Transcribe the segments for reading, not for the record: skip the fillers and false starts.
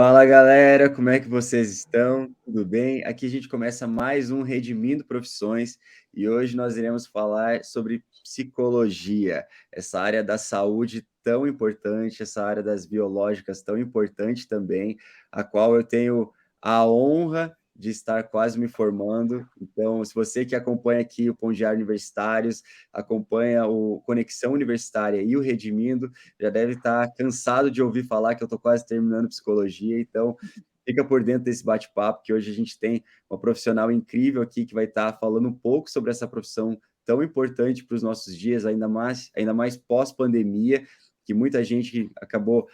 Fala galera, como é que vocês estão? Tudo bem? Aqui a gente começa mais um Redimindo Profissões e hoje nós iremos falar sobre psicologia, essa área da saúde tão importante, essa área das biológicas tão importante também, a qual eu tenho a honra de estar quase me formando. Então, se você que acompanha aqui o Pão Diário Universitários, acompanha o Conexão Universitária e o Redimindo, já deve estar cansado de ouvir falar que eu estou quase terminando psicologia, então fica por dentro desse bate-papo, que hoje a gente tem uma profissional incrível aqui que vai estar falando um pouco sobre essa profissão tão importante para os nossos dias, ainda mais pós-pandemia, que muita gente acabou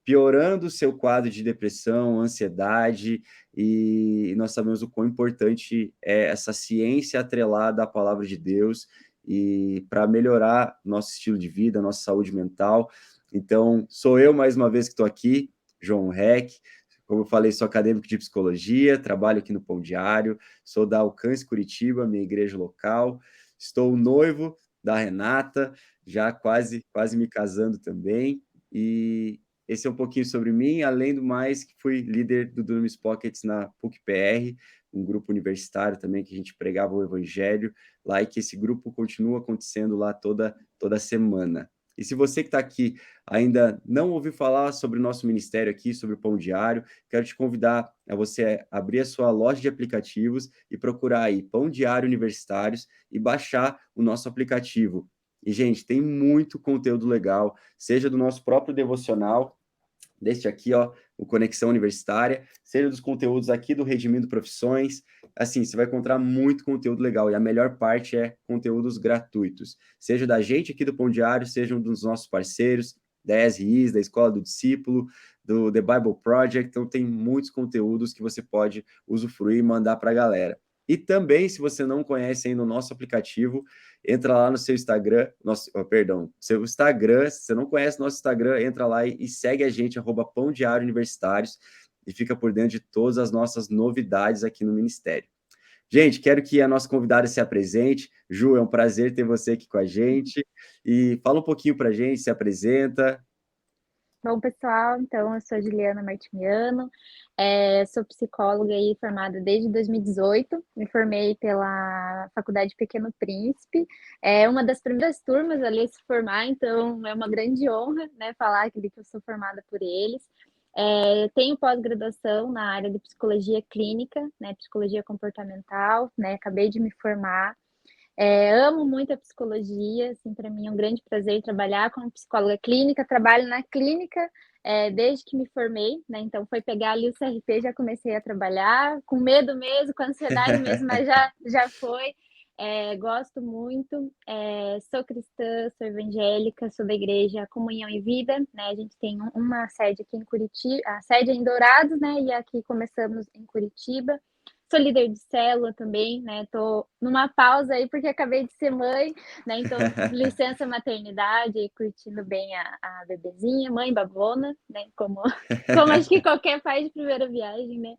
piorando o seu quadro de depressão, ansiedade, e nós sabemos o quão importante é essa ciência atrelada à palavra de Deus, e para melhorar nosso estilo de vida, nossa saúde mental. Então, sou eu mais uma vez que estou aqui, João Heck. Como eu falei, sou acadêmico de psicologia, trabalho aqui no Pão Diário, sou da Alcance Curitiba, minha igreja local. Estou noivo da Renata, já quase me casando também. E esse é um pouquinho sobre mim, além do mais que fui líder do Dunamis Pockets na PUC-PR, um grupo universitário também que a gente pregava o evangelho lá, e que esse grupo continua acontecendo lá toda semana. E se você que está aqui ainda não ouviu falar sobre o nosso ministério aqui, sobre o Pão Diário, quero te convidar a você abrir a sua loja de aplicativos e procurar aí Pão Diário Universitários e baixar o nosso aplicativo. E, gente, tem muito conteúdo legal, seja do nosso próprio devocional, deste aqui, ó, o Conexão Universitária, seja dos conteúdos aqui do Redimindo Profissões. Assim, você vai encontrar muito conteúdo legal, e a melhor parte é conteúdos gratuitos, seja da gente aqui do Pão Diário, sejam dos nossos parceiros, da ESRIs, da Escola do Discípulo, do The Bible Project. Então tem muitos conteúdos que você pode usufruir e mandar para a galera. E também, se você não conhece ainda o nosso aplicativo, entra lá no seu Instagram, seu Instagram. Se você não conhece nosso Instagram, entra lá e segue a gente, @Pão Diário Universitários, e fica por dentro de todas as nossas novidades aqui no Ministério. Gente, quero que a nossa convidada se apresente. Ju, é um prazer ter você aqui com a gente. E fala um pouquinho para a gente, se apresenta. Bom, pessoal, então eu sou a Juliana Martimiano, sou psicóloga e formada desde 2018, me formei pela Faculdade Pequeno Príncipe, é uma das primeiras turmas ali a se formar, então é uma grande honra, né, falar que eu sou formada por eles. Tenho pós-graduação na área de psicologia clínica, né, psicologia comportamental, né, acabei de me formar. Amo muito a psicologia, assim, para mim é um grande prazer trabalhar como psicóloga clínica, trabalho na clínica desde que me formei, né? Então foi pegar ali o CRP, já comecei a trabalhar, com medo mesmo, com ansiedade mesmo, mas já foi. Gosto muito, sou cristã, sou evangélica, sou da igreja Comunhão e Vida, né? A gente tem uma sede aqui em Curitiba, a sede é em Dourados, né? E aqui começamos em Curitiba. Sou líder de célula também, né? Tô numa pausa aí porque acabei de ser mãe, né? Então, licença maternidade, curtindo bem a bebezinha, mãe babona, né? Como acho que qualquer pai de primeira viagem, né?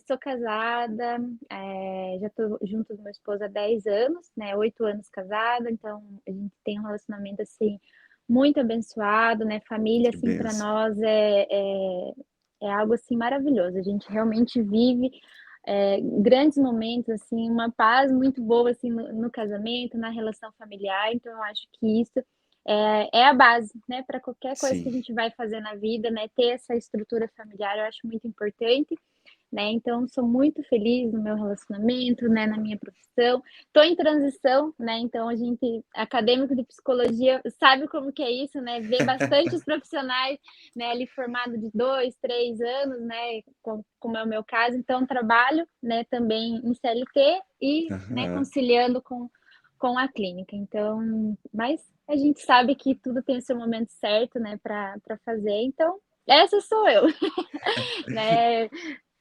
Sou casada, já estou junto com meu esposo há 10 anos, né? 8 anos casada, então a gente tem um relacionamento assim muito abençoado, né? Família, Que assim, para benção. nós é algo assim maravilhoso. A gente realmente vive grandes momentos, assim, uma paz muito boa assim no casamento, na relação familiar. Então, eu acho que isso é a base, né, para qualquer coisa que a Sim, gente vai fazer na vida, né? Ter essa estrutura familiar, eu acho muito importante, né? Então, sou muito feliz no meu relacionamento, né, na minha profissão. Estou em transição, né? Então, a gente, acadêmico de psicologia, sabe como que é isso, né? Vê bastante os profissionais, né, ali formado de 2, 3 anos, né, como é o meu caso. Então, trabalho, né, também em CLT e, né, aham. conciliando com a clínica. Então, mas a gente sabe que tudo tem o seu momento certo, né, para fazer. Então, essa sou eu, né?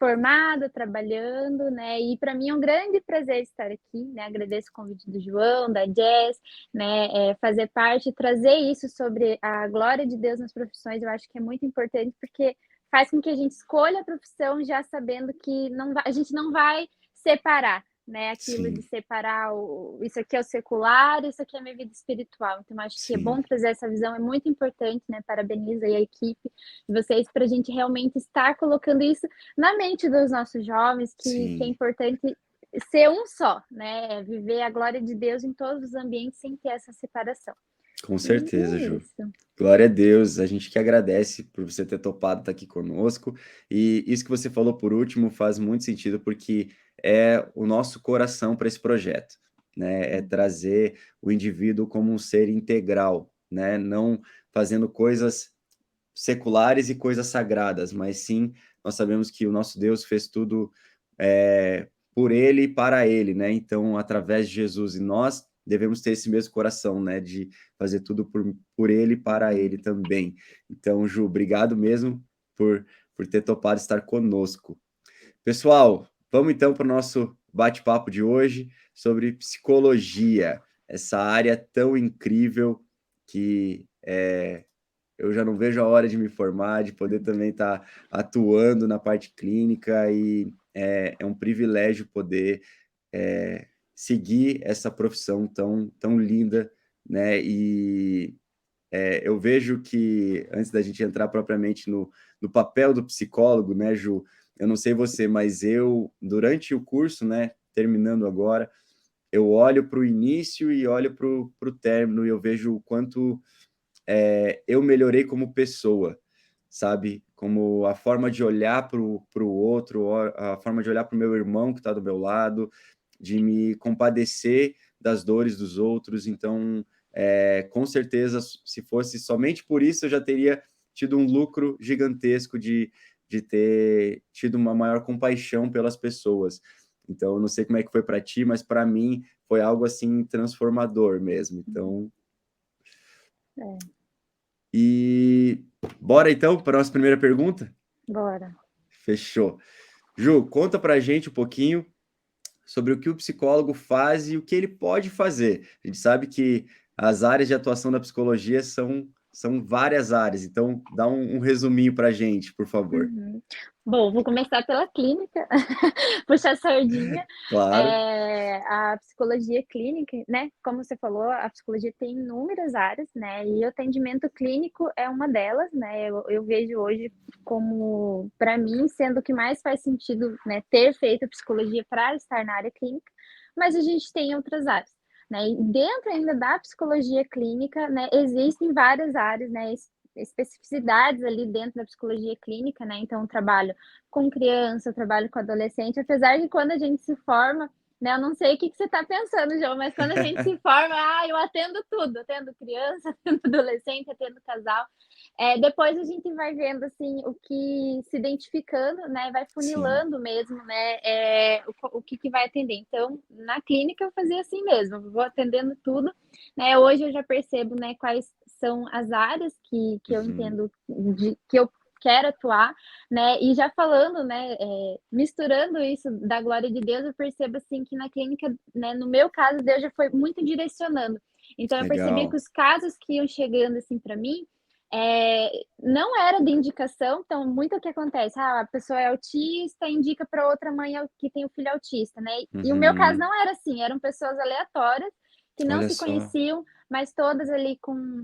Formada, trabalhando, né? E para mim é um grande prazer estar aqui, né? Agradeço o convite do João, da Jess, né? Fazer parte, trazer isso sobre a glória de Deus nas profissões, eu acho que é muito importante, porque faz com que a gente escolha a profissão já sabendo que a gente não vai separar, né, aquilo de sim, separar isso aqui é o secular, isso aqui é a minha vida espiritual. Então, acho que é sim, bom trazer essa visão, é muito importante, né? Parabenizo aí a equipe de vocês para a gente realmente estar colocando isso na mente dos nossos jovens, que é sim. importante ser um só, né? Viver a glória de Deus em todos os ambientes sem ter essa separação. Com E certeza, é Ju. isso. Glória a Deus, a gente que agradece por você ter topado estar aqui conosco. E isso que você falou por último faz muito sentido, porque é o nosso coração para esse projeto, né? É Uhum. trazer o indivíduo como um ser integral, né? Não fazendo coisas seculares e coisas sagradas, mas sim, nós sabemos que o nosso Deus fez tudo por ele e para ele, né? Então, através de Jesus, e nós devemos ter esse mesmo coração, né? De fazer tudo por ele e para Uhum. ele também. Então, Ju, obrigado mesmo por ter topado estar conosco. Pessoal, vamos então para o nosso bate-papo de hoje sobre psicologia, essa área tão incrível que eu já não vejo a hora de me formar, de poder também estar atuando na parte clínica e é um privilégio poder seguir essa profissão tão linda, né? E eu vejo que, antes da gente entrar propriamente no papel do psicólogo, né, Ju? Eu não sei você, mas eu, durante o curso, né, terminando agora, eu olho para o início e olho para o término e eu vejo o quanto eu melhorei como pessoa, sabe? Como a forma de olhar para o outro, a forma de olhar para o meu irmão que está do meu lado, de me compadecer das dores dos outros. Então, com certeza, se fosse somente por isso, eu já teria tido um lucro gigantesco de ter tido uma maior compaixão pelas pessoas. Então, eu não sei como é que foi para ti, mas para mim foi algo assim transformador mesmo. Então, É, e bora então para a nossa primeira pergunta? bora. Fechou. Ju, conta pra gente um pouquinho sobre o que o psicólogo faz e o que ele pode fazer. A gente sabe que as áreas de atuação da psicologia são várias áreas, então dá um resuminho pra gente, por favor. Uhum. Bom, vou começar pela clínica, puxar a sardinha. Claro, A psicologia clínica, né, como você falou, a psicologia tem inúmeras áreas, né, e o atendimento clínico é uma delas, né. Eu vejo hoje como, para mim, sendo o que mais faz sentido, né, ter feito psicologia para estar na área clínica, mas a gente tem outras áreas, né. E dentro ainda da psicologia clínica, né, existem várias áreas, né, especificidades ali dentro da psicologia clínica, né? Então, eu trabalho com criança, eu trabalho com adolescente, apesar de quando a gente se forma, né? Eu não sei o que você está pensando, João, mas quando a gente se forma, eu atendo tudo, atendo criança, atendo adolescente, atendo casal. Depois a gente vai vendo assim o que se identificando, né? Vai sim. funilando mesmo, né? O que vai atender. Então, na clínica eu fazia assim mesmo, vou atendendo tudo, né? Hoje eu já percebo, né, quais são as áreas que eu Uhum. entendo que eu quero atuar, né? E já falando, né, misturando isso da glória de Deus, eu percebo assim que na clínica, né, no meu caso, Deus já foi muito direcionando. Então eu percebi que Legal. os casos que iam chegando assim para mim, não era de indicação, então muito o que acontece, a pessoa é autista, indica para outra mãe que tem o filho autista, né? E o meu caso Uhum. não era assim, eram pessoas aleatórias que não Olha se só. conheciam, mas todas ali com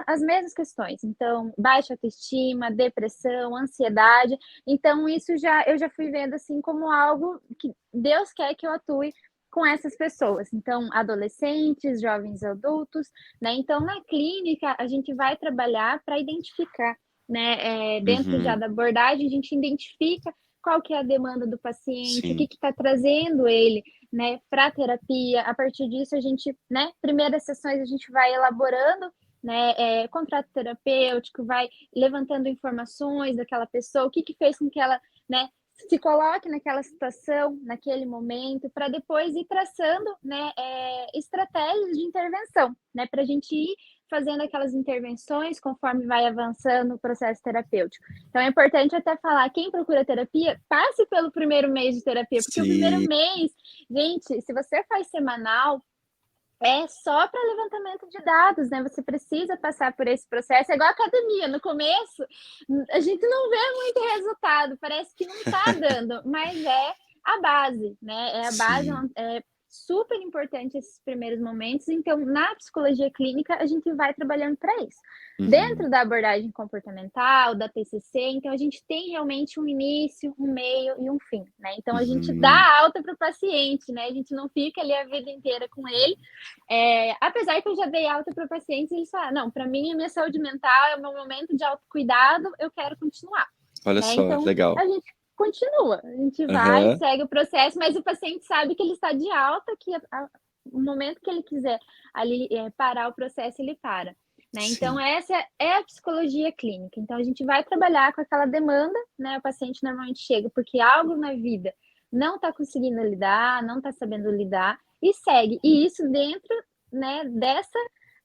as mesmas questões. Então, baixa autoestima, depressão, ansiedade. Então, eu já fui vendo assim como algo que Deus quer que eu atue com essas pessoas. Então, adolescentes, jovens adultos, né? Então, na clínica, a gente vai trabalhar para identificar, né? Dentro já Uhum. da abordagem, a gente identifica qual que é a demanda do paciente, o que Sim. está trazendo ele, né, para terapia. A partir disso, a gente, né, primeiras sessões a gente vai elaborando, né, contrato terapêutico, vai levantando informações daquela pessoa, o que que fez com que ela, né, se coloque naquela situação, naquele momento, para depois ir traçando, né, estratégias de intervenção, né, para a gente ir fazendo aquelas intervenções conforme vai avançando o processo terapêutico. Então é importante até falar, quem procura terapia, passe pelo primeiro mês de terapia, porque o primeiro Sim. mês, gente, se você faz semanal, é só para levantamento de dados, né? Você precisa passar por esse processo. É igual a academia, no começo a gente não vê muito resultado, parece que não está dando, mas a base, né? É a base, Sim. é super importante esses primeiros momentos. Então, na psicologia clínica, a gente vai trabalhando para isso. Uhum. Dentro da abordagem comportamental, da TCC, então a gente tem realmente um início, um meio e um fim, né? Então a gente Uhum. dá alta para o paciente, né? A gente não fica ali a vida inteira com ele. Apesar que eu já dei alta para pacientes, eles falam, não, para mim a minha saúde mental é o meu momento de autocuidado, eu quero continuar, Olha né? só, Então legal. a gente continua, a gente vai, Aham. segue o processo, mas o paciente sabe que ele está de alta, que o momento que ele quiser ali parar o processo, ele para. Né? Então, Sim. essa é a psicologia clínica. Então, a gente vai trabalhar com aquela demanda, né? O paciente normalmente chega porque algo na vida não está conseguindo lidar, não está sabendo lidar, e segue. E isso dentro, né,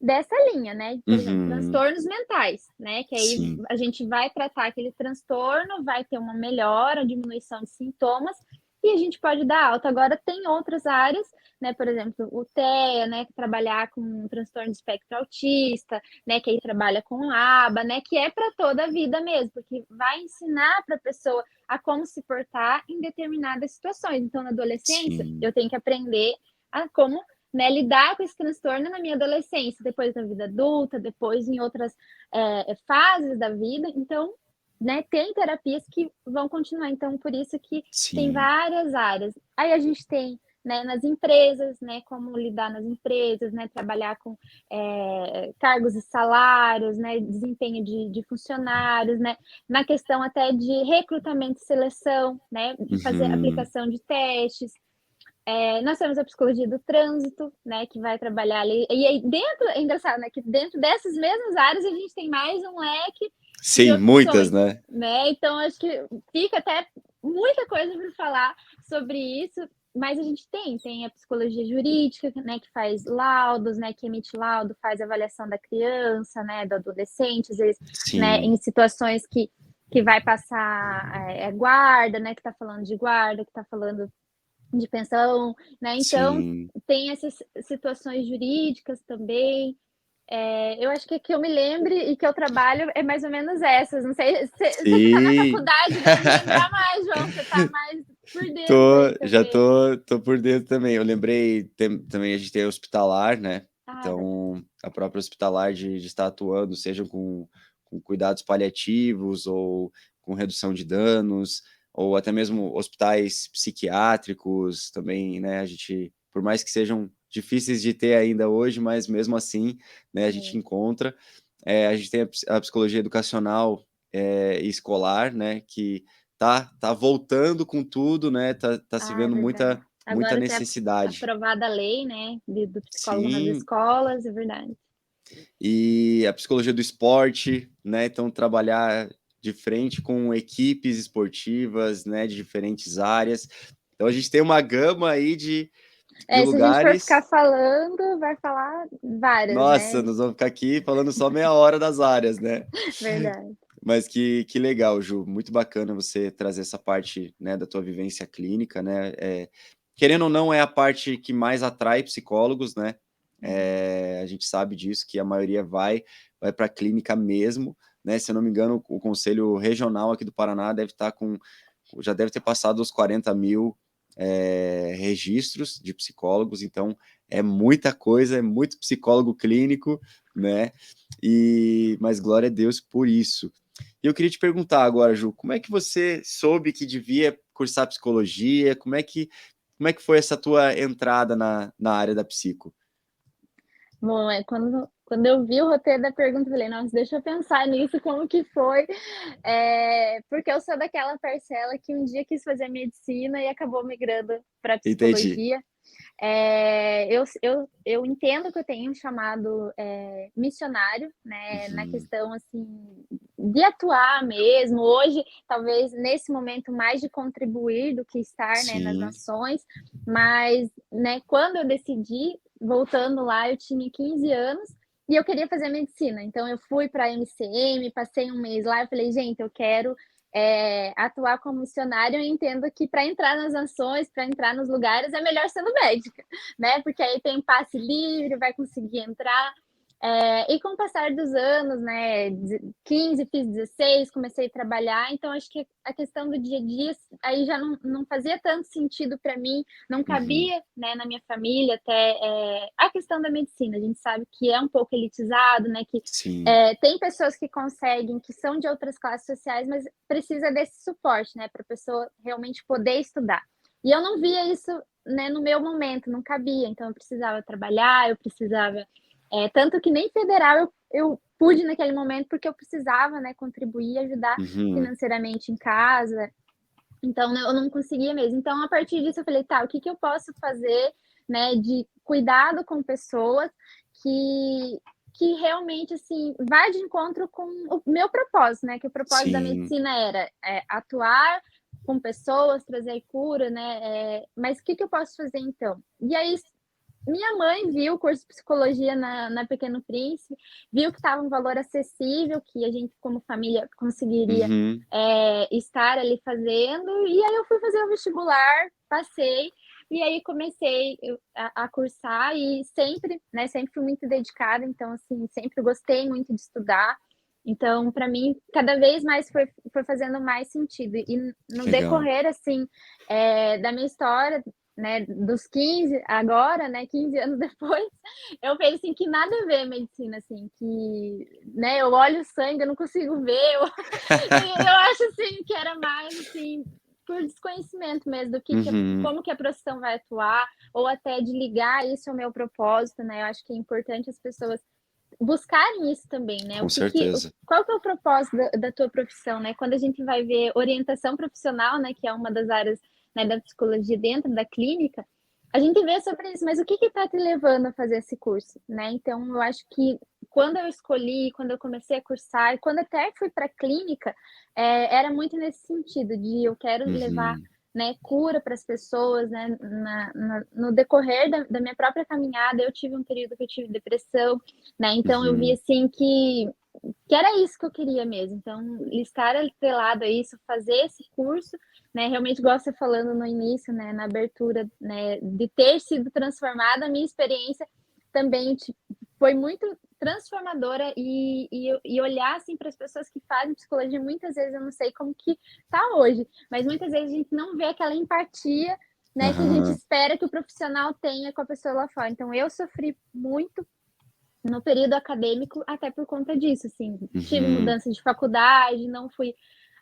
dessa linha, né? Por exemplo, Uhum. transtornos mentais, né? Que aí Sim. a gente vai tratar aquele transtorno, vai ter uma melhora, diminuição de sintomas, e a gente pode dar alta. Agora, tem outras áreas, né? Por exemplo, o TEA, né? Que trabalhar com um transtorno de espectro autista, né? Que aí trabalha com ABA, né? Que é para toda a vida mesmo, porque vai ensinar para a pessoa a como se portar em determinadas situações. Então, na adolescência, Sim. eu tenho que aprender a como, né, lidar com esse transtorno na minha adolescência, depois na vida adulta, depois em outras fases da vida. Então, né, tem terapias que vão continuar. Então, por isso que tem Sim. várias áreas. Aí a gente tem, né, nas empresas, né, como lidar nas empresas, né, trabalhar com cargos e salários, né, desempenho de funcionários, né, na questão até de recrutamento e seleção, né, fazer Uhum. aplicação de testes. Nós temos a psicologia do trânsito, né, que vai trabalhar ali. E aí dentro, é engraçado, né, que dentro dessas mesmas áreas a gente tem mais um leque de Sim, muitas, opções, né. né? Então acho que fica até muita coisa para falar sobre isso, mas a gente tem a psicologia jurídica, né, que faz laudos, né, que emite laudo, faz avaliação da criança, né, do adolescente, às vezes, né, em Sim. situações que vai passar guarda, né, que está falando de guarda, que está falando de pensão, né? Então, Sim. tem essas situações jurídicas também. Eu acho que eu me lembre e que eu trabalho é mais ou menos essas. Não sei, você que está na Sim. faculdade deve lembrar mais, João. Você está mais por dentro Tô aí já também. tô por dentro também. Eu lembrei também a gente tem hospitalar, né, Ah, verdade. então a própria hospitalar de estar atuando, seja com cuidados paliativos ou com redução de danos, ou até mesmo hospitais psiquiátricos também, né, a gente por mais que sejam difíceis de ter ainda hoje, mas mesmo assim, né, a gente encontra. A gente tem a psicologia educacional, e escolar, né, que tá voltando com tudo, né, tá se Ah, é vendo verdade. muita Agora tem necessidade. aprovada a lei, né, do psicólogo nas Sim, escolas, é verdade. e a psicologia do esporte, né, então trabalhar de frente com equipes esportivas, né, de diferentes áreas. Então a gente tem uma gama aí de Se a gente for lugares. ficar falando, vai falar várias, Nossa, né? nós vamos ficar aqui falando só meia hora das áreas, né. Verdade. Mas que legal, Ju, muito bacana você trazer essa parte, né, da tua vivência clínica, né, querendo ou não, é a parte que mais atrai psicólogos, né, Uhum. a gente sabe disso, que a maioria vai pra clínica mesmo, né, se eu não me engano, o conselho regional aqui do Paraná deve estar com já deve ter passado os 40.000, registros de psicólogos, então é muita coisa, é muito psicólogo clínico, né, mas glória a Deus por isso. E eu queria te perguntar agora, Ju, como é que você soube que devia cursar psicologia? Como é que foi essa tua entrada na área da psico? Bom, quando eu vi o roteiro da pergunta, eu falei: "Nossa, deixa eu pensar nisso, como que foi". Porque eu sou daquela parcela que um dia quis fazer medicina e acabou migrando para Entendi. psicologia. Eu entendo que eu tenho um chamado, missionário, né, na Uhum. questão, assim, de atuar mesmo. Hoje, talvez, nesse momento, mais de contribuir do que estar, né, nas Sim, nações, mas, né, quando eu decidi, voltando lá, eu tinha 15 anos e eu queria fazer medicina. Então eu fui para a MCM, passei um mês lá, eu falei: "Gente, eu quero atuar como missionário". Eu entendo que para entrar nas nações, para entrar nos lugares, é melhor sendo médica, né? Porque aí tem passe livre, vai conseguir entrar. E com o passar dos anos, né, 15, fiz 16, comecei a trabalhar, então acho que a questão do dia a dia aí já não fazia tanto sentido para mim, não Uhum. cabia, né, na minha família até, a questão da medicina, a gente sabe que é um pouco elitizado, né, que, Sim. tem pessoas que conseguem, que são de outras classes sociais, mas precisa desse suporte, né, para a pessoa realmente poder estudar. E eu não via isso, né, no meu momento, não cabia, então eu precisava trabalhar, eu precisava tanto que nem federal eu pude naquele momento, porque eu precisava, né, contribuir e ajudar Uhum. financeiramente em casa, então, né, eu não conseguia mesmo. Então, a partir disso, eu falei: "Tá, o que que eu posso fazer, né, de cuidado com pessoas que que realmente, assim, vai de encontro com o meu propósito", né, que o propósito da Sim. medicina era, atuar com pessoas, trazer cura, né, mas o que que eu posso fazer então? E aí minha mãe viu o curso de psicologia na Pequeno Príncipe, viu que estava um valor acessível, que a gente como família conseguiria, Uhum. estar ali fazendo, e aí eu fui fazer o vestibular, passei, e aí comecei a cursar e sempre, né, sempre fui muito dedicada, então assim, sempre gostei muito de estudar, então para mim cada vez mais foi fazendo mais sentido. E no Legal. decorrer, assim, da minha história, né, dos 15 agora, né, 15 anos depois, eu penso assim que nada a ver medicina, assim, que, né, eu olho o sangue, eu não consigo ver, eu acho assim que era mais assim por desconhecimento mesmo do que Uhum. como que a profissão vai atuar, ou até de ligar isso ao meu propósito, né? Eu acho que é importante as pessoas buscarem isso também, né? Com certeza. Qual que é o propósito da tua profissão, né? Quando a gente vai ver orientação profissional, né, que é uma das áreas, né, da psicologia dentro da clínica, a gente vê sobre isso, mas o que está te levando a fazer esse curso, né? Então, eu acho que quando eu escolhi, quando eu comecei a cursar, e quando até fui para a clínica, era muito nesse sentido de eu quero levar, Uhum. né, cura para as pessoas, né? No decorrer da minha própria caminhada, eu tive um período que eu tive depressão, né? Então eu vi Uhum. assim que era isso que eu queria mesmo. Então, estar atrelado a isso, fazer esse curso, né? Realmente, igual você falando no início, né? Na abertura, né? De ter sido transformada, a minha experiência também tipo, foi muito transformadora e olhar assim para as pessoas que fazem psicologia, muitas vezes eu não sei como que tá hoje, mas muitas vezes a gente não vê aquela empatia, né, que a gente Aham. espera que o profissional tenha com a pessoa lá fora. Então eu sofri muito no período acadêmico, até por conta disso, assim, tive Uhum. mudança de faculdade, não fui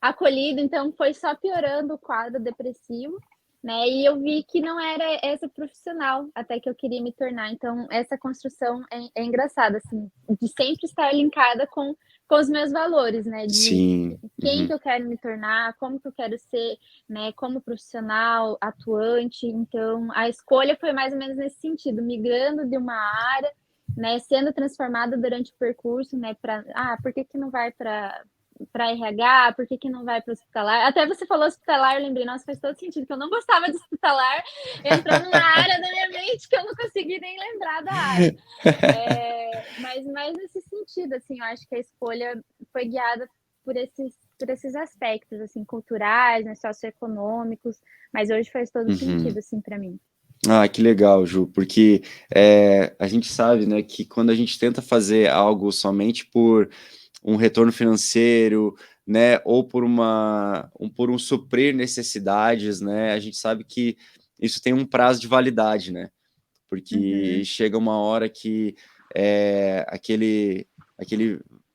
acolhida, então foi só piorando o quadro depressivo, né? E eu vi que não era essa profissional até que eu queria me tornar. Então, essa construção é engraçada, assim, de sempre estar linkada com os meus valores, né? De Sim. quem Uhum. que eu quero me tornar, como que eu quero ser, né, como profissional, atuante. Então, a escolha foi mais ou menos nesse sentido, migrando de uma área, né, sendo transformada durante o percurso, né, para, por que que não vai para RH, por que que não vai para hospitalar? Até você falou hospitalar, eu lembrei, nossa, faz todo sentido, que eu não gostava de hospitalar, entrou numa área da minha mente que eu não consegui nem lembrar da área. Mas mais nesse sentido, assim, eu acho que a escolha foi guiada por esses aspectos, assim, culturais, né, socioeconômicos, mas hoje faz todo Uhum. sentido, assim, para mim. Ah, que legal, Ju, porque a gente sabe, né, que quando a gente tenta fazer algo somente por um retorno financeiro, né, ou por um suprir necessidades, né, a gente sabe que isso tem um prazo de validade, né, porque Uhum, chega uma hora que aquele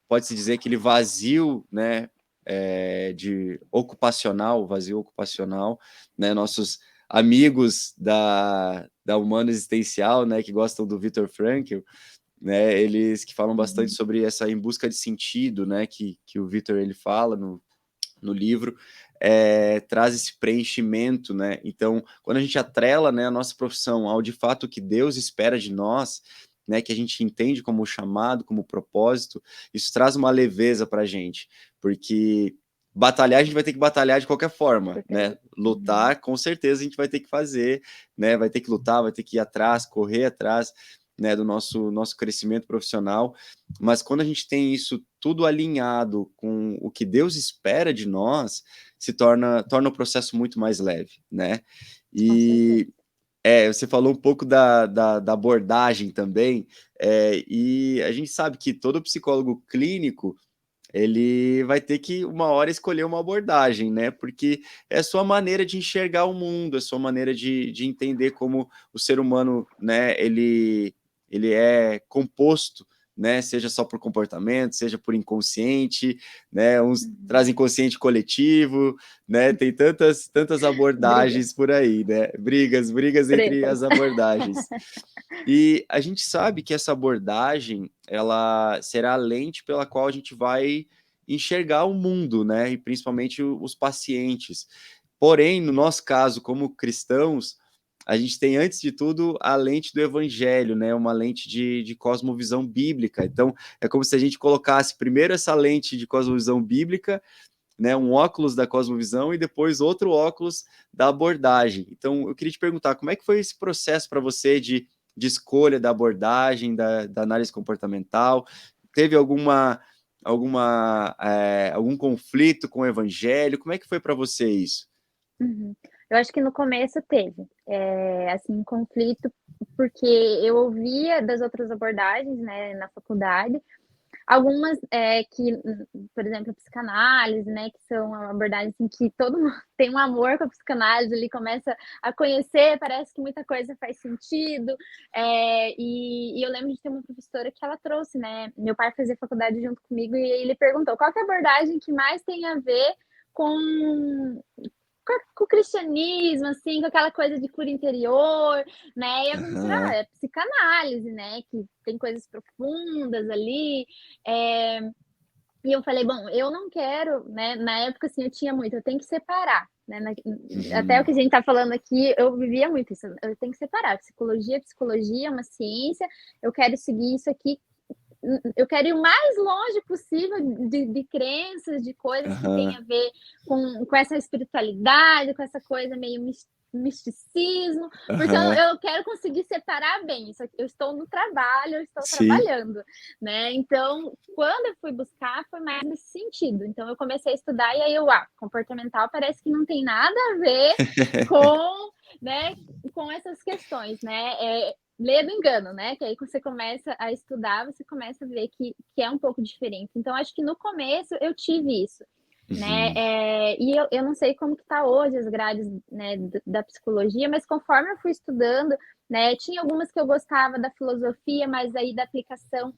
pode-se dizer aquele vazio, né, de ocupacional, vazio ocupacional, né, nossos amigos da humana existencial, né, que gostam do Viktor Frankl, né, eles que falam bastante uhum. sobre essa em busca de sentido, né, que o Viktor ele fala no livro, traz esse preenchimento, né? Então, quando a gente atrela, né, a nossa profissão ao de fato que Deus espera de nós, né, que a gente entende como chamado, como propósito, isso traz uma leveza para a gente, porque batalhar a gente vai ter que batalhar de qualquer forma, né? Uhum. Lutar, com certeza a gente vai ter que fazer, né? Vai ter que lutar, vai ter que ir atrás, correr atrás, né, do nosso crescimento profissional, mas quando a gente tem isso tudo alinhado com o que Deus espera de nós, torna o processo muito mais leve, né? Com certeza. E Você falou um pouco da abordagem também, e a gente sabe que todo psicólogo clínico, ele vai ter que uma hora escolher uma abordagem, né? Porque é a sua maneira de enxergar o mundo, é a sua maneira de entender como o ser humano, né, ele é composto, né? Seja só por comportamento, seja por inconsciente, né? Uns Uhum. trazem inconsciente coletivo, né? Tem tantas Brigas, abordagens por aí, né? Brigas entre tretas. as abordagens. E a gente sabe que essa abordagem, ela será a lente pela qual a gente vai enxergar o mundo, né? E principalmente os pacientes. Porém, no nosso caso, como cristãos, a gente tem, antes de tudo, a lente do evangelho, né? Uma lente de cosmovisão bíblica. Então, é como se a gente colocasse primeiro essa lente de cosmovisão bíblica, né, um óculos da cosmovisão e depois outro óculos da abordagem. Então, eu queria te perguntar, como é que foi esse processo para você de escolha da abordagem, da análise comportamental? Teve algum conflito com o evangelho? Como é que foi para você isso? Uhum. Eu acho que no começo teve, assim, conflito, porque eu ouvia das outras abordagens, né, na faculdade, algumas, por exemplo, a psicanálise, né, que são abordagens assim, que todo mundo tem um amor com a psicanálise, ele começa a conhecer, parece que muita coisa faz sentido. E eu lembro de ter uma professora que ela trouxe, né? Meu pai fazia faculdade junto comigo e ele perguntou qual que é a abordagem que mais tem a ver com com o cristianismo, assim, com aquela coisa de cura interior, né? E a professora, Aham, é psicanálise, né? Que tem coisas profundas ali. É, e eu falei, bom, eu não quero, né? Na época, assim, eu tinha muito, eu tenho que separar, né? Até o uhum, que a gente está falando aqui, eu vivia muito isso, eu tenho que separar. Psicologia é uma ciência, eu quero seguir isso aqui, eu quero ir o mais longe possível de crenças, de coisas que têm aham, a ver com essa espiritualidade, com essa coisa meio misticismo, porque aham, eu quero conseguir separar bem isso. Eu estou no trabalho, eu estou sim. trabalhando, né? Então, quando eu fui buscar, foi mais nesse sentido. Então, eu comecei a estudar e aí comportamental parece que não tem nada a ver com, né, com essas questões, né? Lê do engano, né? Que aí quando você começa a estudar, você começa a ver que é um pouco diferente. Então, acho que no começo eu tive isso, né? Uhum, E eu não sei como que está hoje as grades, né, da psicologia, mas conforme eu fui estudando, né, tinha algumas que eu gostava da filosofia, mas aí da aplicação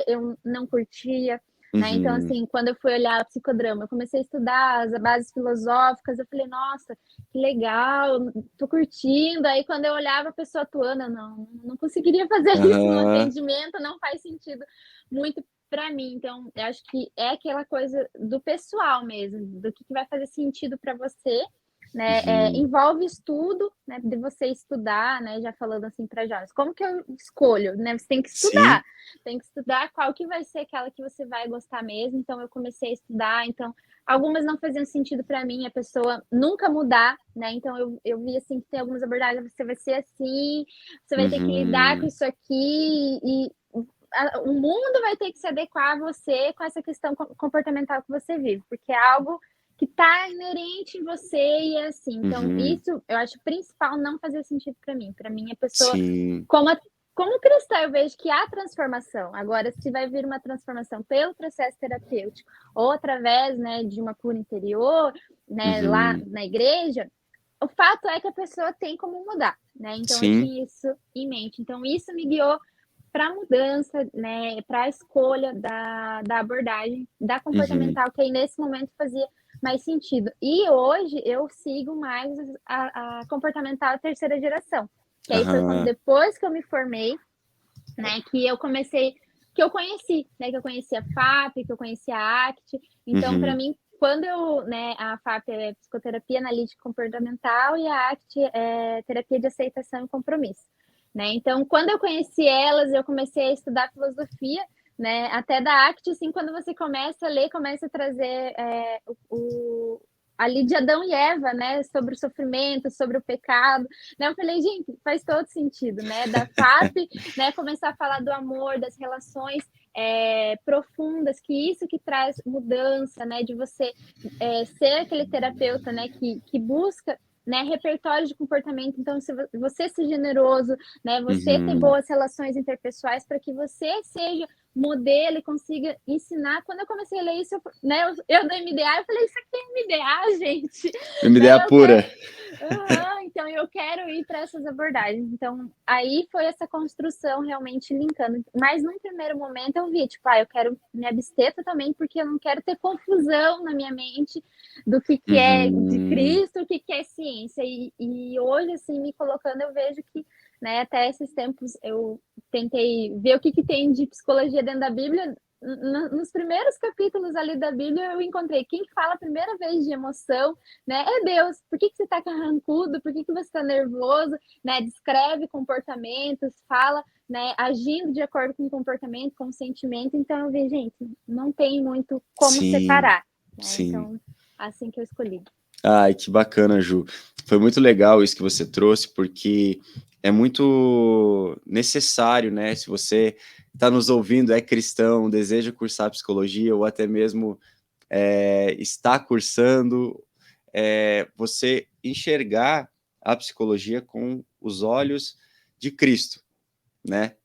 eu não curtia. Né? Então, uhum, assim, quando eu fui olhar o psicodrama, eu comecei a estudar as bases filosóficas, eu falei, nossa, que legal, tô curtindo. Aí quando eu olhava a pessoa atuando, eu não conseguiria fazer isso no aham, atendimento, não faz sentido muito para mim. Então, eu acho que é aquela coisa do pessoal mesmo, do que vai fazer sentido para você, né? uhum, Envolve estudo, né? De você estudar, né? Já falando assim para jovens, como que eu escolho, né? Você sim, tem que estudar qual que vai ser aquela que você vai gostar mesmo. Então, eu comecei a estudar, então algumas não faziam sentido para mim, a pessoa nunca mudar, né? Então eu vi assim que tem algumas abordagens, você vai ser assim, você vai ter que lidar com uhum, isso aqui e o mundo vai ter que se adequar a você com essa questão comportamental que você vive, porque é algo que está inerente em você e é assim. Então, uhum, isso eu acho principal não fazer sentido para mim. Para mim, a pessoa, sim, como, como cristã, eu vejo que há transformação. Agora, se vai vir uma transformação pelo processo terapêutico ou através, né, de uma cura interior, né, lá uhum, na igreja, o fato é que a pessoa tem como mudar, né? Então, eu sim, tinha isso em mente. Então, isso me guiou para a mudança, né, para a escolha da abordagem da uhum, comportamental, que aí nesse momento fazia mais sentido. E hoje eu sigo mais a comportamental terceira geração, que aí foi quando aham, depois que eu me formei, né, que eu comecei, que eu conheci, né, que eu conheci a FAP, que eu conheci a ACT. Então, para uhum, mim, quando eu, né, a FAP é psicoterapia analítica comportamental e a ACT é terapia de aceitação e compromisso. Né? Então, quando eu conheci elas, eu comecei a estudar filosofia, né? Até da ACT, assim, quando você começa a ler, começa a trazer ali de Adão e Eva, né? Sobre o sofrimento, sobre o pecado. Né? Eu falei, gente, faz todo sentido, né? Da FAP, né? Começar a falar do amor, das relações profundas, que isso que traz mudança, né? De você ser aquele terapeuta, né? Que busca né, repertório de comportamento. Então, se você ser generoso, né, você ter Uhum. boas relações interpessoais para que você seja modelo e consiga ensinar. Quando eu comecei a ler isso, né, eu do MDA, eu falei, isso aqui é MDA, gente, Uma ideia né, eu quero, pura. então eu quero ir para essas abordagens. Então, aí foi essa construção realmente linkando. Mas num primeiro momento eu vi, tipo, eu quero me abster totalmente porque eu não quero ter confusão na minha mente do que é de Uhum. Cristo, o que é ciência. E hoje, assim, me colocando, eu vejo que, né, até esses tempos eu tentei ver o que tem de psicologia dentro da Bíblia. Nos primeiros capítulos ali da Bíblia, eu encontrei quem fala a primeira vez de emoção, né? É Deus. Por que você está carrancudo? Por que você está nervoso? Né? Descreve comportamentos, fala, né? Agindo de acordo com o comportamento, com o sentimento. Então eu vi, gente, não tem muito como Sim, separar, né? sim. Então, assim que eu escolhi. Ai, que bacana, Ju. Foi muito legal isso que você trouxe, porque é muito necessário, né? Se você está nos ouvindo, é cristão, deseja cursar psicologia ou até mesmo está cursando, você enxergar a psicologia com os olhos de Cristo, né?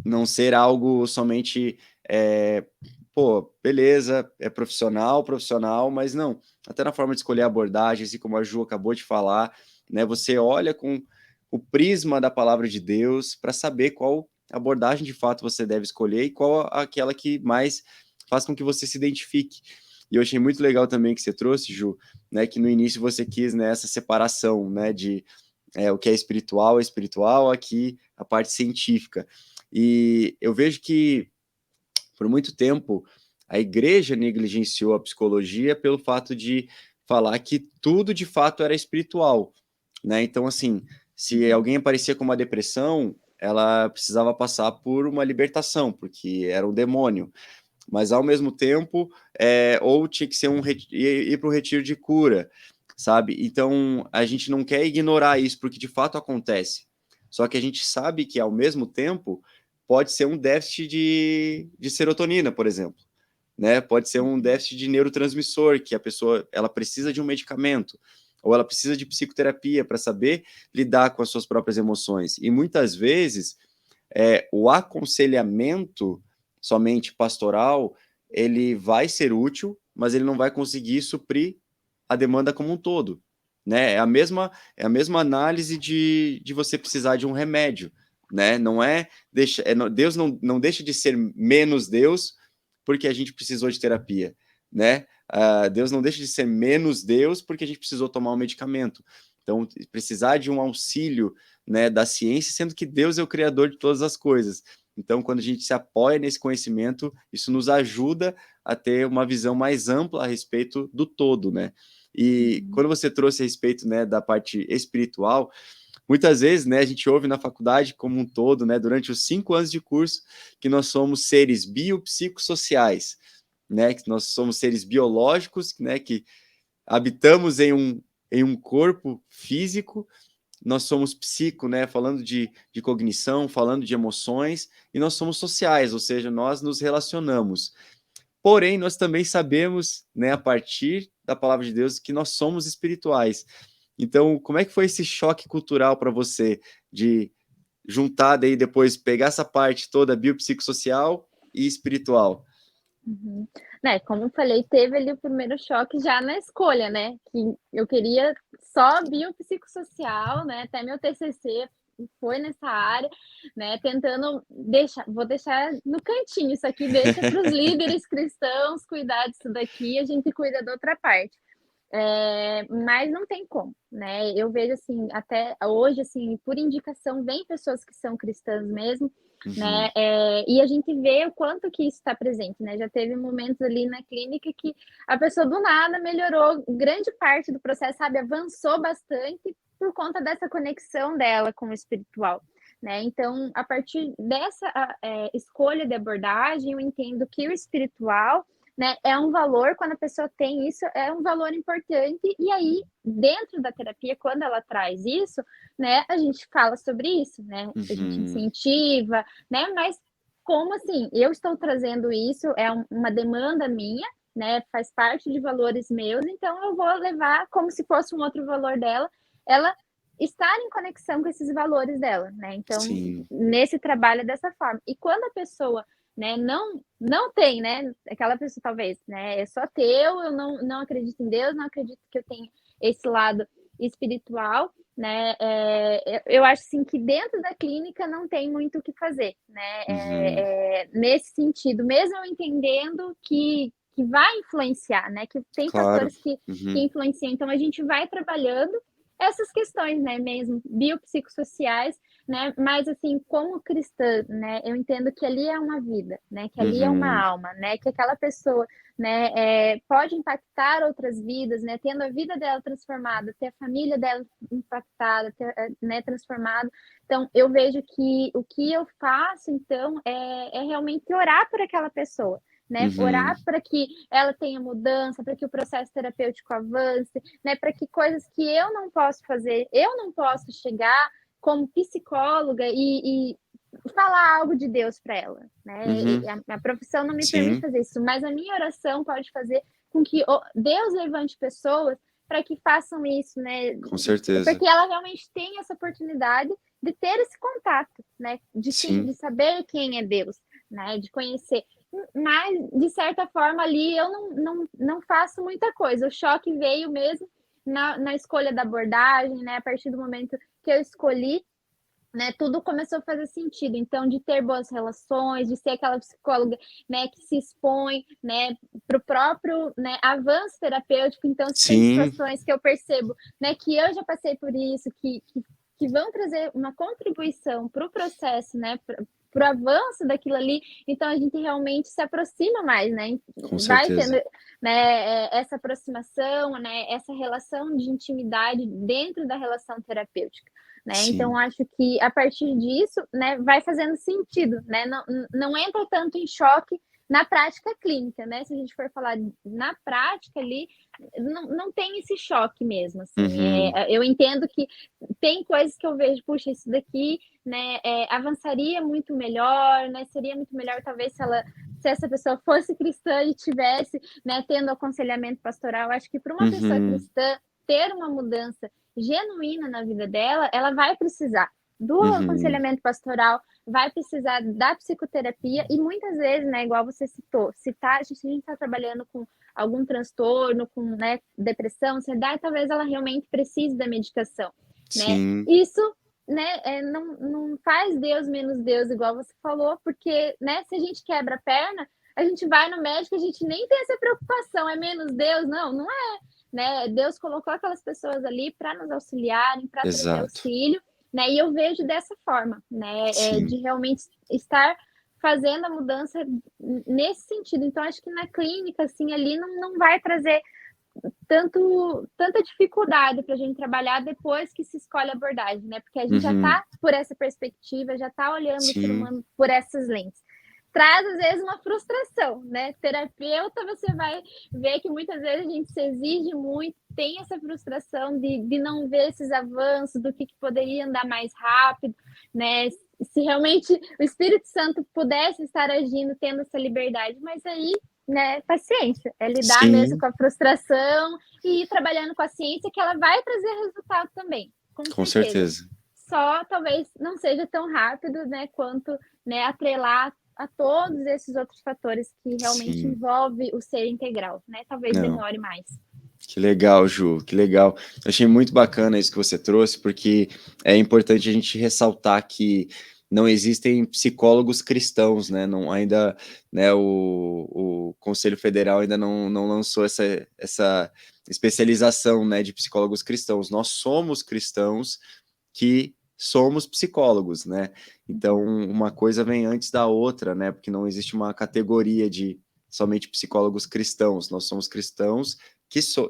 Não ser algo somente, é, pô, beleza, é profissional, profissional, mas não, até na forma de escolher abordagens, assim como a Ju acabou de falar, né? Você olha com o prisma da palavra de Deus para saber qual abordagem de fato você deve escolher e qual aquela que mais faz com que você se identifique. E eu achei muito legal também que você trouxe, Ju, né, que no início você quis, né, essa separação, né, de o que é espiritual, aqui a parte científica. E eu vejo que, por muito tempo, a igreja negligenciou a psicologia pelo fato de falar que tudo de fato era espiritual, né? Então, assim, se Uhum. alguém aparecia com uma depressão, ela precisava passar por uma libertação, porque era um demônio. Mas, ao mesmo tempo, ou tinha que ser ir para o retiro de cura, sabe? Então, a gente não quer ignorar isso, porque de fato acontece. Só que a gente sabe que, ao mesmo tempo, pode ser um déficit de serotonina, por exemplo. Né? Pode ser um Uhum. déficit de neurotransmissor, que a pessoa ela precisa de um medicamento, ou ela precisa de psicoterapia para saber lidar com as suas próprias emoções. E muitas vezes o aconselhamento somente pastoral, ele vai ser útil, mas ele não vai conseguir suprir a demanda como um todo. Né? É a mesma análise de você precisar de um remédio. Né? Não é, Deus não deixa de ser menos Deus porque a gente precisou de terapia. Né? Deus não deixa de ser menos Deus porque a gente precisou tomar um medicamento. Então, precisar de um auxílio, né, da ciência, sendo que Deus é o criador de todas as coisas. Então, quando a gente se apoia nesse conhecimento, isso nos ajuda a ter uma visão mais ampla a respeito do todo, né? E Uhum. quando você trouxe a respeito, né, da parte espiritual, muitas vezes, né, a gente ouve na faculdade como um todo, né, durante os 5 anos de curso, que nós somos seres biopsicossociais, né, que nós somos seres biológicos, né, que habitamos em um corpo físico, nós somos psico, né, falando de cognição, falando de emoções, e nós somos sociais, ou seja, nós nos relacionamos. Porém, nós também sabemos, né, a partir da palavra de Deus, que nós somos espirituais. Então, como é que foi esse choque cultural para você de juntar daí depois pegar essa parte toda biopsicossocial e espiritual? Uhum. Né, como eu falei, teve ali o primeiro choque já na escolha, né, que eu queria só biopsicossocial, né, até meu TCC foi nessa área, né, tentando vou deixar no cantinho isso aqui, deixa para os líderes cristãos cuidar disso daqui, a gente cuida da outra parte. Mas não tem como, né, eu vejo, assim, até hoje, assim, por indicação, vem pessoas que são cristãs mesmo, né, Uhum. e a gente vê o quanto que isso está presente, né, já teve momentos ali na clínica que a pessoa do nada melhorou grande parte do processo, sabe, avançou bastante por conta dessa conexão dela com o espiritual, né. Então, a partir dessa escolha de abordagem, eu entendo que o espiritual, né, é um valor, quando a pessoa tem isso, é um valor importante, e aí, dentro da terapia, quando ela traz isso, né, a gente fala sobre isso, né, a gente Uhum. incentiva, né, mas como assim? Eu estou trazendo isso, é uma demanda minha, né, faz parte de valores meus, então eu vou levar como se fosse um outro valor dela, ela estar em conexão com esses valores dela, né? Então, Sim. nesse trabalho é dessa forma. E quando a pessoa, né, não tem, né, aquela pessoa talvez, né, é só teu, eu não acredito em Deus, não acredito que eu tenha esse lado espiritual, né, eu acho assim que dentro da clínica não tem muito o que fazer, né, Uhum. nesse sentido, mesmo eu entendendo que vai influenciar, né, que tem Claro. fatores que Uhum. influenciam, então a gente vai trabalhando essas questões, né, mesmo biopsicossociais, né, mas assim, como cristã, né, eu entendo que ali é uma vida, né, que ali é uma Uhum. alma, né, que aquela pessoa, né, pode impactar outras vidas, né, tendo a vida dela transformada, ter a família dela impactada, ter, né, transformado. Então, eu vejo que o que eu faço, então, é realmente orar por aquela pessoa, né, Uhum. orar para que ela tenha mudança, para que o processo terapêutico avance, né, para que coisas que eu não posso fazer, eu não posso chegar como psicóloga e falar algo de Deus para ela, né? Uhum. A profissão não me permite Sim, fazer isso, mas a minha oração pode fazer com que Deus levante pessoas para que façam isso, né? com certeza. Porque ela realmente tem essa oportunidade de ter esse contato, né? De Sim. saber quem é Deus, né? De conhecer. Mas, de certa forma, ali eu não faço muita coisa. O choque veio mesmo na escolha da abordagem, né? A partir do momento que eu escolhi, né, tudo começou a fazer sentido. Então, de ter boas relações, de ser aquela psicóloga, né, que se expõe, né, para o próprio, né, avanço terapêutico. Então, se tem Sim, situações que eu percebo, né, que eu já passei por isso, que vão trazer uma contribuição para o processo, né, para o avanço daquilo ali, então a gente realmente se aproxima mais, né, com vai certeza. tendo, né, essa aproximação, né, essa relação de intimidade dentro da relação terapêutica. Né? Então, Sim. acho que a partir disso, né, vai fazendo sentido, né? Não entra tanto em choque na prática clínica, né? Se a gente for falar na prática ali, não tem esse choque mesmo, assim. Uhum. Eu entendo que tem coisas que eu vejo, puxa, isso daqui, né, avançaria muito melhor, né? Seria muito melhor, talvez, se essa pessoa fosse cristã e tivesse, né, tendo aconselhamento pastoral. Acho que para uma pessoa Uhum. cristã ter uma mudança genuína na vida dela, ela vai precisar do Uhum. aconselhamento pastoral, vai precisar da psicoterapia e muitas vezes, né, igual você citou, se a gente está trabalhando com algum transtorno, com, né, depressão, ansiedade, talvez ela realmente precise da medicação, né? Sim. Isso, né, não faz Deus menos Deus, igual você falou, porque, né, se a gente quebra a perna, a gente vai no médico, a gente nem tem essa preocupação, é menos Deus, não é, né? Deus colocou aquelas pessoas ali para nos auxiliarem, para trazer Exato. auxílio, né? E eu vejo dessa forma, né? Sim. De realmente estar fazendo a mudança nesse sentido. Então, acho que na clínica, assim, ali não vai trazer tanta dificuldade para a gente trabalhar depois que se escolhe a abordagem, né? Porque a gente já Uhum. está por essa perspectiva, já está olhando o ser Sim. humano por essas lentes. Traz, às vezes, uma frustração, né? Terapeuta, você vai ver que muitas vezes a gente se exige muito, tem essa frustração de não ver esses avanços, do que poderia andar mais rápido, né? Se realmente o Espírito Santo pudesse estar agindo, tendo essa liberdade, mas aí, né, paciência, é lidar mesmo Sim, com a frustração e ir trabalhando com a ciência, que ela vai trazer resultado também, com com certeza. certeza. Só talvez não seja tão rápido, né, quanto, né, atrelar a todos esses outros fatores que realmente Sim. envolve o ser integral, né? Talvez Não. demore mais. Que legal, Ju, que legal. Eu achei muito bacana isso que você trouxe, porque é importante a gente ressaltar que não existem psicólogos cristãos, né? Não, ainda, né, o Conselho Federal ainda não lançou essa especialização, né, de psicólogos cristãos. Nós somos cristãos que somos psicólogos, né? Então, uma coisa vem antes da outra, né? Porque não existe uma categoria de somente psicólogos cristãos. Nós somos cristãos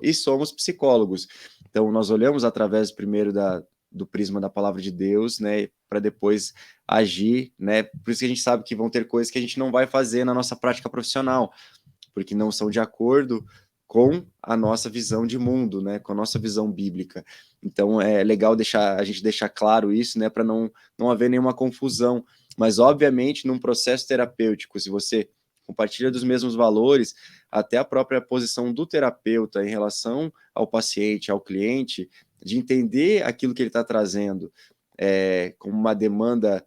e somos psicólogos. Então, nós olhamos através primeiro do prisma da palavra de Deus, né, para depois agir, né? Por isso que a gente sabe que vão ter coisas que a gente não vai fazer na nossa prática profissional, porque não são de acordo com a nossa visão de mundo, né, com a nossa visão bíblica. Então é legal a gente deixar claro isso, né, para não haver nenhuma confusão. Mas obviamente num processo terapêutico, se você compartilha dos mesmos valores, até a própria posição do terapeuta em relação ao paciente, ao cliente, de entender aquilo que ele está trazendo como uma demanda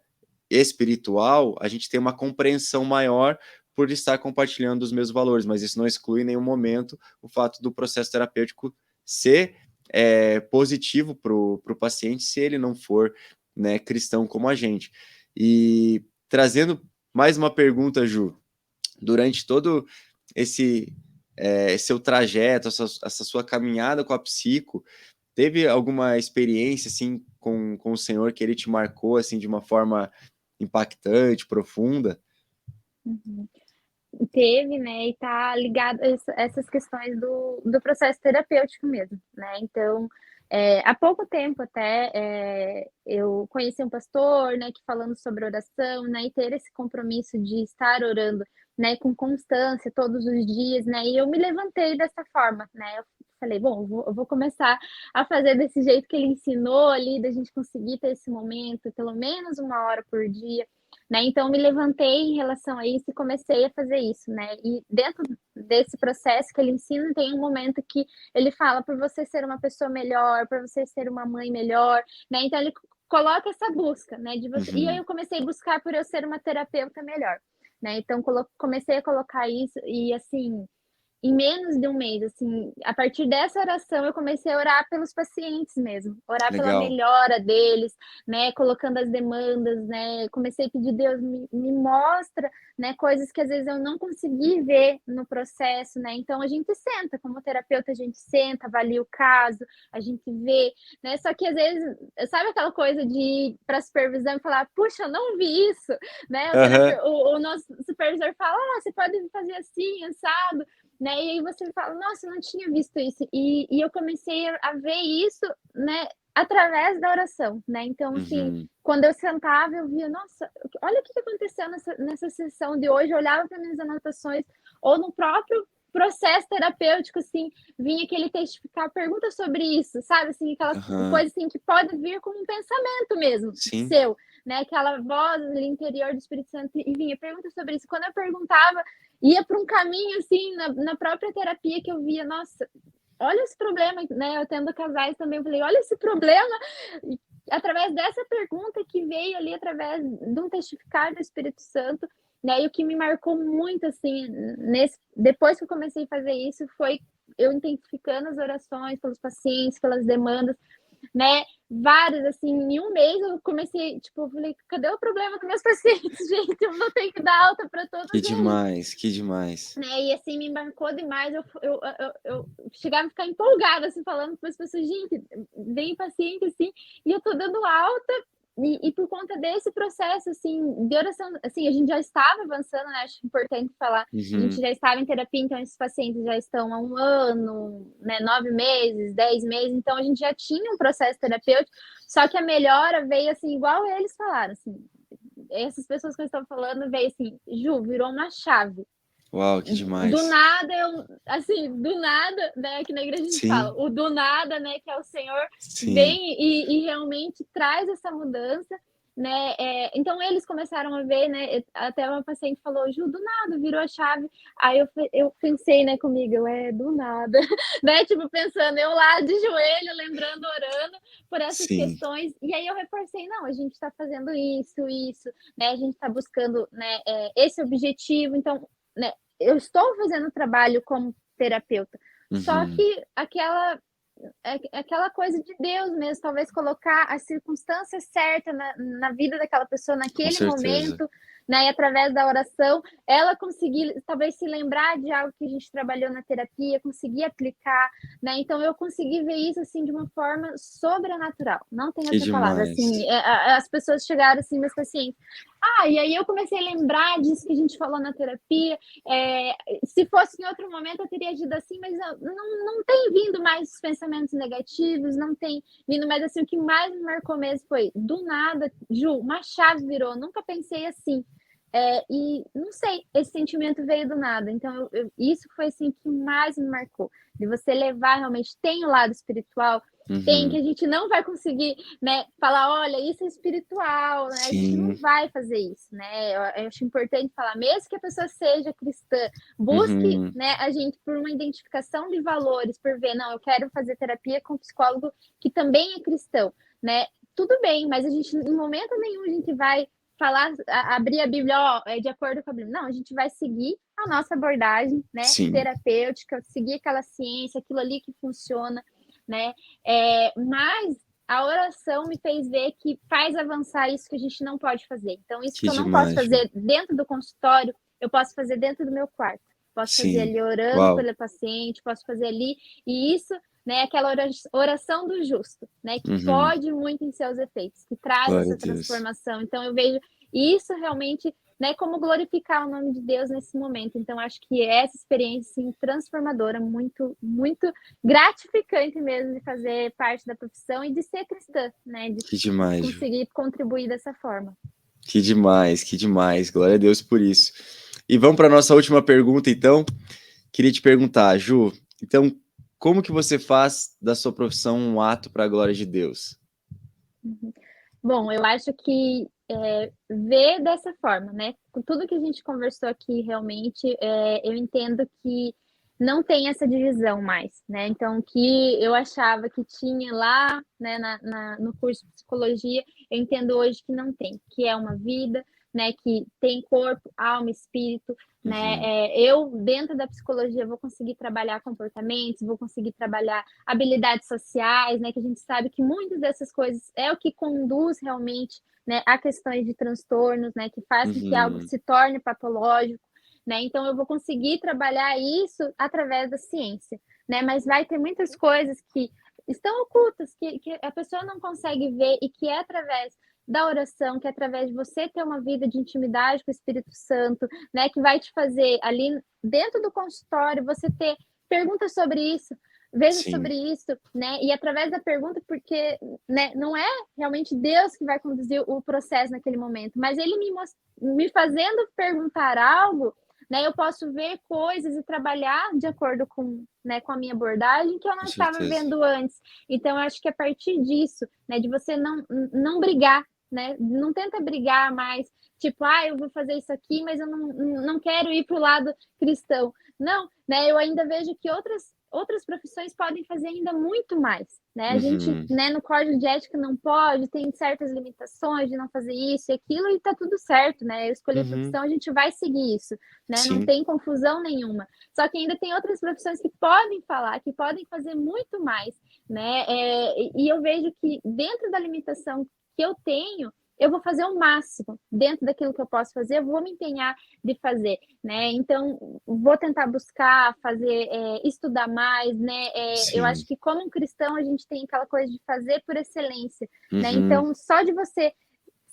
espiritual, a gente tem uma compreensão maior por estar compartilhando os mesmos valores, mas isso não exclui em nenhum momento o fato do processo terapêutico ser positivo para o paciente se ele não for, né, cristão como a gente. E trazendo mais uma pergunta, Ju, durante todo esse seu trajeto, essa sua caminhada com a psico, teve alguma experiência assim com o Senhor que ele te marcou assim de uma forma impactante, profunda? Uhum. Teve, né, e tá ligado a essas questões do processo terapêutico mesmo, né? Então, há pouco tempo até, eu conheci um pastor, né, que falando sobre oração, né, e ter esse compromisso de estar orando, né, com constância todos os dias, né, e eu me levantei dessa forma, né, eu falei: "Bom, eu vou começar a fazer desse jeito que ele ensinou ali, da gente conseguir ter esse momento, pelo menos 1 hora por dia", né, então me levantei em relação a isso e comecei a fazer isso, né, e dentro desse processo que ele ensina, tem um momento que ele fala para você ser uma pessoa melhor, para você ser uma mãe melhor, né, então ele coloca essa busca, né, de você, e aí Uhum. eu comecei a buscar por eu ser uma terapeuta melhor, né, então comecei a colocar isso e assim, em menos de 1 mês, assim, a partir dessa oração eu comecei a orar pelos pacientes mesmo, orar pela Legal. melhora deles, né, colocando as demandas, né, comecei a pedir: "Deus, me mostra, né, coisas que às vezes eu não consegui ver no processo", né, então a gente senta, como terapeuta a gente senta, avalia o caso, a gente vê, né, só que às vezes, sabe aquela coisa de ir pra supervisão e falar: "Puxa, eu não vi isso", né, Aham. o nosso supervisor fala: "Ah, você pode fazer assim, assado", né? E aí você fala, nossa, eu não tinha visto isso. E eu comecei a ver isso, né, através da oração, né? Então, assim, Uhum. quando eu sentava, eu via, nossa, olha o que aconteceu nessa sessão de hoje, eu olhava para minhas anotações, ou no próprio processo terapêutico, assim, vinha aquele testificar, pergunta sobre isso, sabe? Assim, aquela Aham. coisa assim que pode vir como um pensamento mesmo, Sim. seu, né? Aquela voz ali interior do Espírito Santo e vinha, pergunta sobre isso. Quando eu perguntava, ia para um caminho assim na própria terapia que eu via, nossa, olha esse problema, né? Eu tendo casais também, eu falei, olha esse problema, e através dessa pergunta que veio ali através de um testificar do Espírito Santo, né? E o que me marcou muito assim, depois que eu comecei a fazer isso, foi eu intensificando as orações pelos pacientes, pelas demandas, né? Várias, assim, em 1 mês eu comecei, tipo, eu falei, cadê o problema dos meus pacientes, gente? Eu vou ter que dar alta para todos Que eles, demais, que demais. né? E assim, me marcou demais. Eu chegava a ficar empolgada, assim, falando para as pessoas, gente, vem paciente, assim, e eu tô dando alta. E por conta desse processo, assim, de oração, assim, a gente já estava avançando, né? Acho importante falar, a gente Uhum. já estava em terapia, então esses pacientes já estão há 1 ano, né? 9 meses, 10 meses, então a gente já tinha um processo terapêutico, só que a melhora veio assim, igual eles falaram, assim, essas pessoas que eu estou falando veio assim, Ju, virou uma chave. Uau, que Do demais. nada, assim, do nada, né, aqui na igreja a gente fala, Sim, o do nada, né, que é o Senhor, sim. vem e realmente traz essa mudança, né, então eles começaram a ver, né, até uma paciente falou, Ju, do nada, virou a chave, aí eu pensei, né, comigo, do nada, né, tipo, pensando, eu lá de joelho, lembrando, orando por essas Sim. questões, e aí eu reforcei, não, a gente está fazendo isso, né, a gente está buscando, né, esse objetivo, então, né, eu estou fazendo trabalho como terapeuta, só Uhum. que aquela coisa de Deus mesmo, talvez colocar a circunstância certa na vida daquela pessoa Com naquele certeza. momento, né, e através da oração, ela conseguir talvez se lembrar de algo que a gente trabalhou na terapia, conseguir aplicar, né? Então eu consegui ver isso assim de uma forma sobrenatural, não tem Que outra palavra. Assim, demais. as pessoas chegaram assim, meus pacientes, e aí eu comecei a lembrar disso que a gente falou na terapia. Se fosse em outro momento, eu teria agido assim, mas não tem vindo mais os pensamentos negativos, não tem vindo mais assim. O que mais me marcou mesmo foi do nada, Ju, uma chave virou, nunca pensei assim. E não sei, esse sentimento veio do nada. Então, isso foi assim que mais me marcou. De você levar realmente, tem o lado espiritual, tem que Uhum. a gente não vai conseguir, né, falar: "Olha, isso é espiritual", né, a gente não Sim. vai fazer isso, né. Eu acho importante falar, mesmo que a pessoa seja cristã, busque, Uhum. né, a gente por uma identificação de valores, por ver: "Não, eu quero fazer terapia com um psicólogo que também é cristão", né. Tudo bem, mas a gente em momento nenhum a gente vai falar abrir a Bíblia: "Ó, é de acordo com a Bíblia", não, a gente vai seguir a nossa abordagem, né, Sim. terapêutica, seguir aquela ciência, aquilo ali que funciona, né. Mas a oração me fez ver que faz avançar isso que a gente não pode fazer. Então, isso Que que eu não posso demais, Ju. fazer dentro do consultório, eu posso fazer dentro do meu quarto. Posso fazer Sim. ali orando Uau. pela paciente, posso fazer ali, e isso, né, aquela oração do justo, né, que Uhum. pode muito em seus efeitos, que traz Glória a essa Deus. transformação. Então, eu vejo isso realmente, né, como glorificar o nome de Deus nesse momento. Então, acho que essa experiência assim, transformadora, muito, muito gratificante mesmo de fazer parte da profissão e de ser cristã, né, de Que demais, Ju. conseguir contribuir dessa forma. Que demais, que demais. Glória a Deus por isso. E vamos para nossa última pergunta, então. Queria te perguntar, Ju, então, como que você faz da sua profissão um ato para a glória de Deus? Uhum. Bom, eu acho que, ver dessa forma, né, com tudo que a gente conversou aqui realmente, eu entendo que não tem essa divisão mais, né, então o que eu achava que tinha lá, né, no curso de psicologia, eu entendo hoje que não tem, que é uma vida, né, que tem corpo, alma, espírito, né, Uhum, eu dentro da psicologia vou conseguir trabalhar comportamentos, vou conseguir trabalhar habilidades sociais, né, que a gente sabe que muitas dessas coisas é o que conduz realmente, né, a questões de transtornos, né, que faz com que algo uhum. se torne patológico, né, então eu vou conseguir trabalhar isso através da ciência, né, mas vai ter muitas coisas que estão ocultas, que a pessoa não consegue ver e que é através da oração, que é através de você ter uma vida de intimidade com o Espírito Santo, né, que vai te fazer ali dentro do consultório, você ter perguntas sobre isso, veja Sim, sobre isso, né? E através da pergunta, porque, né, não é realmente Deus que vai conduzir o processo naquele momento, mas ele me fazendo perguntar algo, né, eu posso ver coisas e trabalhar de acordo com, né, com a minha abordagem que eu com não estava certeza. vendo antes. Então, eu acho que a partir disso, né, de você não brigar, né, não tenta brigar mais, tipo, ah, eu vou fazer isso aqui, mas eu não quero ir para o lado cristão. Não, né, eu ainda vejo que outras profissões podem fazer ainda muito mais, né? A gente, Uhum, né, no código de ética não pode, tem certas limitações de não fazer isso e aquilo e tá tudo certo, né? Eu escolhi a uhum. profissão, a gente vai seguir isso, né? Não Sim, tem confusão nenhuma. Só que ainda tem outras profissões que podem falar, que podem fazer muito mais, né? E eu vejo que dentro da limitação que eu tenho, eu vou fazer o máximo dentro daquilo que eu posso fazer, eu vou me empenhar de fazer, né? Então, vou tentar buscar fazer, estudar mais, né? Eu acho sim. que como um cristão a gente tem aquela coisa de fazer por excelência, né? Uhum, Então, só de você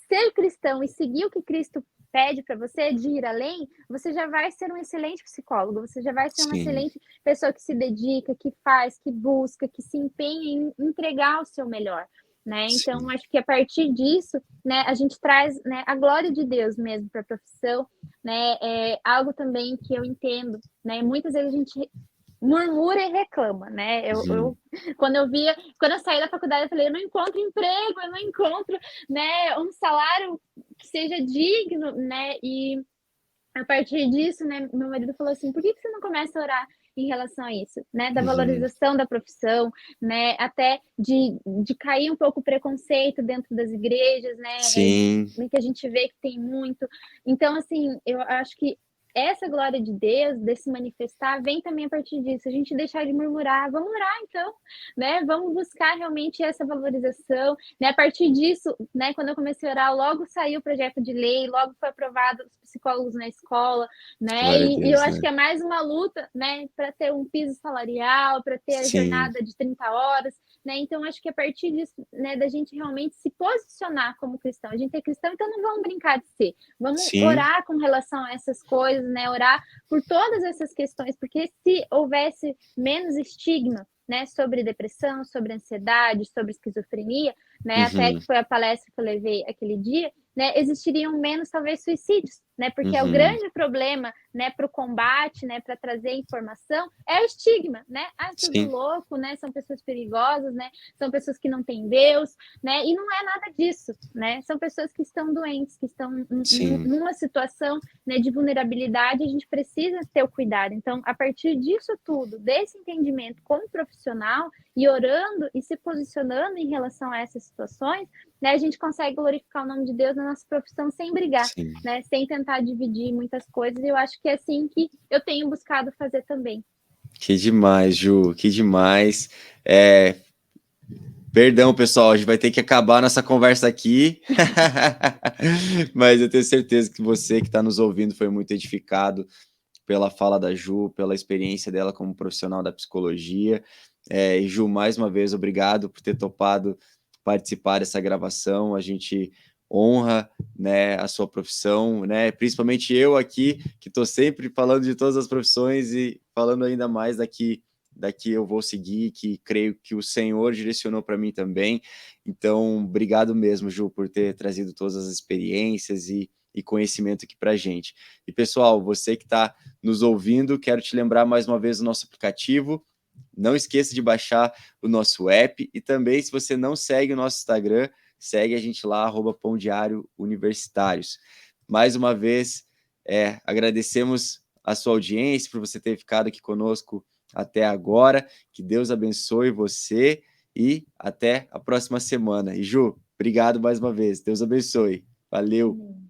ser cristão e seguir o que Cristo pede para você, de ir além, você já vai ser um excelente psicólogo, você já vai ser uma sim. excelente pessoa que se dedica, que faz, que busca, que se empenha em entregar o seu melhor, né? Então, Sim. acho que a partir disso, né, a gente traz, né, a glória de Deus mesmo para a profissão, né? É algo também que eu entendo, né? Muitas vezes a gente murmura e reclama, né? Uhum. Quando eu saí da faculdade, eu falei, eu não encontro emprego, eu não encontro, né, um salário que seja digno, né? E a partir disso, né, meu marido falou assim, por que você não começa a orar em relação a isso, né, da Uhum. valorização da profissão, né, até de cair um pouco o preconceito dentro das igrejas, né, Sim. que a gente vê que tem muito. Então, assim, eu acho que essa glória de Deus, desse manifestar, vem também a partir disso, a gente deixar de murmurar, vamos orar então, né, vamos buscar realmente essa valorização, né, a partir disso, né, quando eu comecei a orar, logo saiu o projeto de lei, logo foi aprovado os psicólogos na escola, né, Glória a e eu Deus, acho né. que é mais uma luta, né, para ter um piso salarial, para ter a Sim. jornada de 30 horas, né, então acho que a partir disso, né, da gente realmente se posicionar como cristão, a gente é cristão, então não vamos brincar de ser, vamos Sim. orar com relação a essas coisas, né, orar por todas essas questões, porque se houvesse menos estigma, né, sobre depressão, sobre ansiedade, sobre esquizofrenia, né, até Uhum. que foi a palestra que eu levei aquele dia, né, existiriam menos talvez suicídios, né? Porque é o grande problema, né, para o combate, né, para trazer informação, é o estigma, né? Ah, tudo Sim, louco, né? São pessoas perigosas, né? São pessoas que não têm Deus, né? E não é nada disso, né? São pessoas que estão doentes, que estão sim, numa situação, né, de vulnerabilidade, a gente precisa ter o cuidado. Então, a partir disso tudo, desse entendimento como profissional e orando e se posicionando em relação a essas situações, né, a gente consegue glorificar o nome de Deus na nossa profissão sem brigar, sim. né, sem tentar dividir muitas coisas. E eu acho que é assim que eu tenho buscado fazer também. Que demais, Ju, que demais. Perdão, pessoal, a gente vai ter que acabar nossa conversa aqui, mas eu tenho certeza que você que está nos ouvindo foi muito edificado pela fala da Ju, pela experiência dela como profissional da psicologia. E Ju, mais uma vez, obrigado por ter topado participar dessa gravação. A gente honra, né, a sua profissão, né? Principalmente eu aqui, que estou sempre falando de todas as profissões e falando ainda mais daqui eu vou seguir, que creio que o Senhor direcionou para mim também. Então, obrigado mesmo, Ju, por ter trazido todas as experiências e conhecimento aqui para a gente. E, pessoal, você que está nos ouvindo, quero te lembrar mais uma vez o nosso aplicativo. Não esqueça de baixar o nosso app e também, se você não segue o nosso Instagram, segue a gente lá, @Pão Diário Universitários. Mais uma vez, agradecemos a sua audiência, por você ter ficado aqui conosco até agora. Que Deus abençoe você e até a próxima semana. E Ju, obrigado mais uma vez. Deus abençoe. Valeu.